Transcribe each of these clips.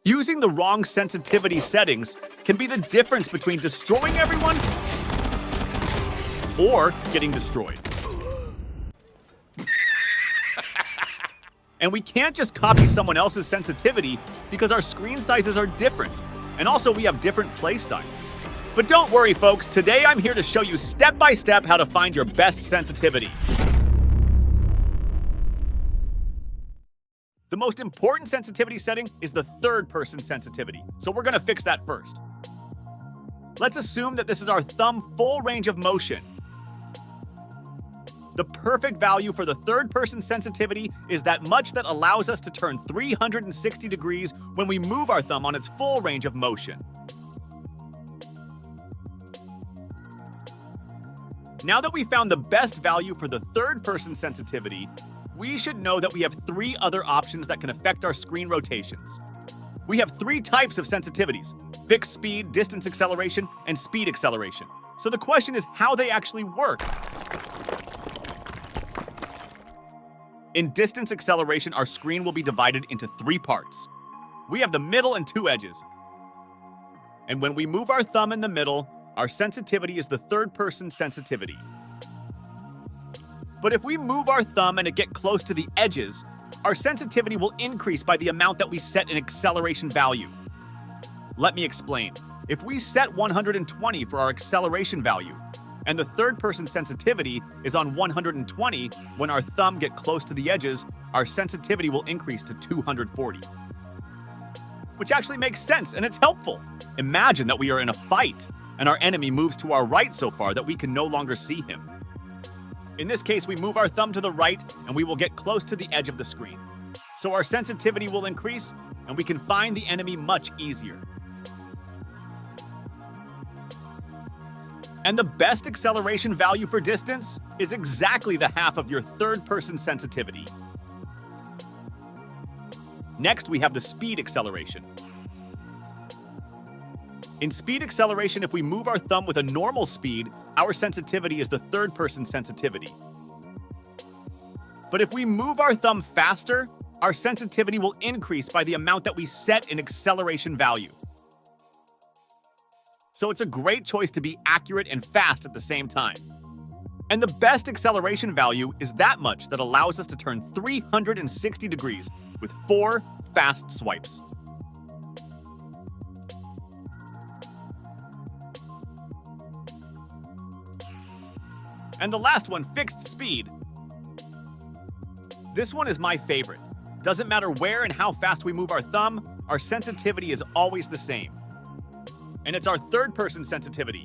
Using the wrong sensitivity settings can be the difference between destroying everyone or getting destroyed. And we can't just copy someone else's sensitivity because our screen sizes are different, and also we have different play styles. But don't worry, folks, today I'm here to show you step by step how to find your best sensitivity. The most important sensitivity setting is the third-person sensitivity, so we're going to fix that first. Let's assume that this is our thumb full range of motion. The perfect value for the third-person sensitivity is that much that allows us to turn 360 degrees when we move our thumb on its full range of motion. Now that we found the best value for the third-person sensitivity, we should know that we have three other options that can affect our screen rotations. We have three types of sensitivities: fixed speed, distance acceleration, and speed acceleration. So the question is how they actually work. In distance acceleration, our screen will be divided into three parts. We have the middle and two edges. And when we move our thumb in the middle, our sensitivity is the third-person sensitivity. But if we move our thumb and it gets close to the edges, our sensitivity will increase by the amount that we set an acceleration value. Let me explain. If we set 120 for our acceleration value, and the third-person sensitivity is on 120, when our thumb gets close to the edges, our sensitivity will increase to 240. Which actually makes sense, and it's helpful. Imagine that we are in a fight, and our enemy moves to our right so far that we can no longer see him. In this case, we move our thumb to the right, and we will get close to the edge of the screen. So our sensitivity will increase, and we can find the enemy much easier. And the best acceleration value for distance is exactly the half of your third-person sensitivity. Next, we have the speed acceleration. In speed acceleration, if we move our thumb with a normal speed, our sensitivity is the third-person sensitivity. But if we move our thumb faster, our sensitivity will increase by the amount that we set an acceleration value. So it's a great choice to be accurate and fast at the same time. And the best acceleration value is that much that allows us to turn 360 degrees with 4 fast swipes. And the last one, fixed speed. This one is my favorite. Doesn't matter where and how fast we move our thumb, our sensitivity is always the same. And it's our third-person sensitivity.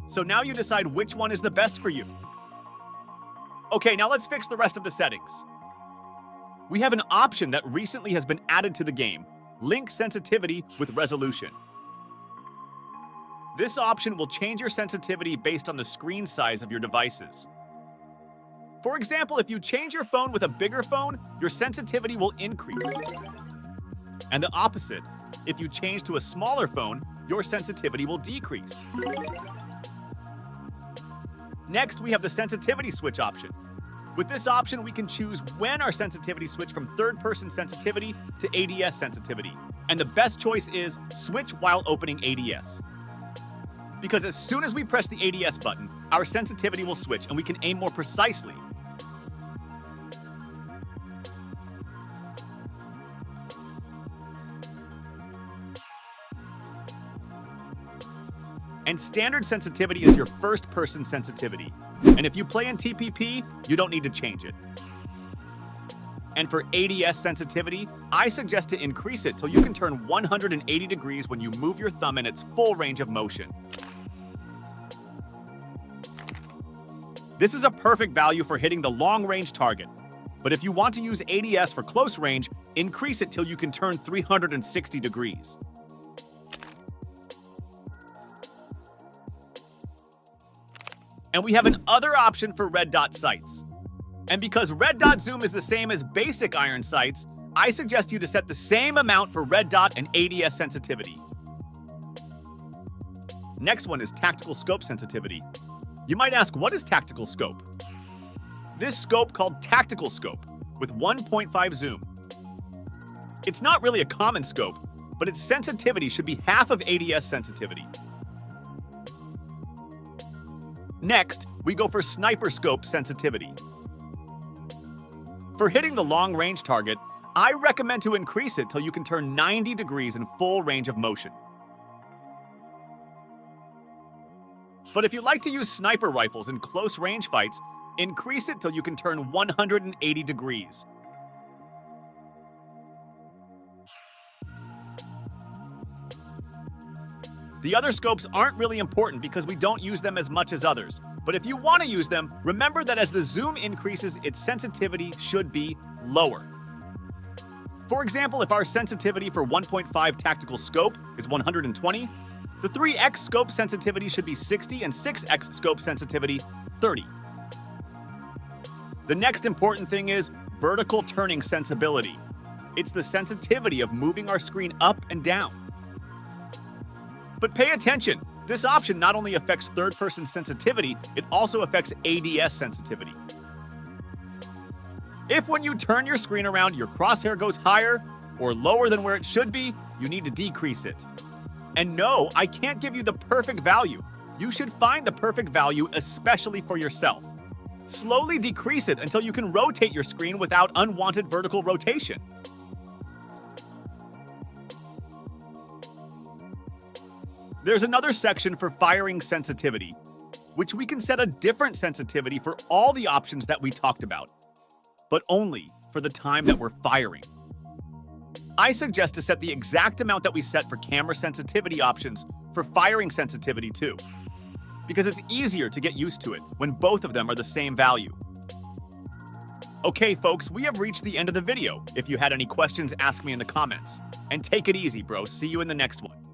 So now you decide which one is the best for you. Okay, now let's fix the rest of the settings. We have an option that recently has been added to the game: link sensitivity with resolution. This option will change your sensitivity based on the screen size of your devices. For example, if you change your phone with a bigger phone, your sensitivity will increase. And the opposite, if you change to a smaller phone, your sensitivity will decrease. Next, we have the sensitivity switch option. With this option, we can choose when our sensitivity switch from third-person sensitivity to ADS sensitivity. And the best choice is switch while opening ADS. Because as soon as we press the ADS button, our sensitivity will switch and we can aim more precisely. And standard sensitivity is your first-person sensitivity. And if you play in TPP, you don't need to change it. And for ADS sensitivity, I suggest to increase it till you can turn 180 degrees when you move your thumb in its full range of motion. This is a perfect value for hitting the long-range target. But if you want to use ADS for close range, increase it till you can turn 360 degrees. And we have an other option for red dot sights. And because red dot zoom is the same as basic iron sights, I suggest you to set the same amount for red dot and ADS sensitivity. Next one is tactical scope sensitivity. You might ask, what is tactical scope? This scope, called tactical scope, with 1.5 zoom. It's not really a common scope, but its sensitivity should be half of ADS sensitivity. Next, we go for sniper scope sensitivity. For hitting the long-range target, I recommend to increase it till you can turn 90 degrees in full range of motion. But if you like to use sniper rifles in close-range fights, increase it till you can turn 180 degrees. The other scopes aren't really important because we don't use them as much as others. But if you want to use them, remember that as the zoom increases, its sensitivity should be lower. For example, if our sensitivity for 1.5 tactical scope is 120, the 3x scope sensitivity should be 60 and 6x scope sensitivity 30. The next important thing is vertical turning sensibility. It's the sensitivity of moving our screen up and down. But pay attention, this option not only affects third-person sensitivity, it also affects ADS sensitivity. If when you turn your screen around, your crosshair goes higher or lower than where it should be, you need to decrease it. And no, I can't give you the perfect value. You should find the perfect value especially for yourself. Slowly decrease it until you can rotate your screen without unwanted vertical rotation. There's another section for firing sensitivity, which we can set a different sensitivity for all the options that we talked about, but only for the time that we're firing. I suggest to set the exact amount that we set for camera sensitivity options for firing sensitivity too, because it's easier to get used to it when both of them are the same value. Okay, folks, we have reached the end of the video. If you had any questions, ask me in the comments. And take it easy, bro. See you in the next one.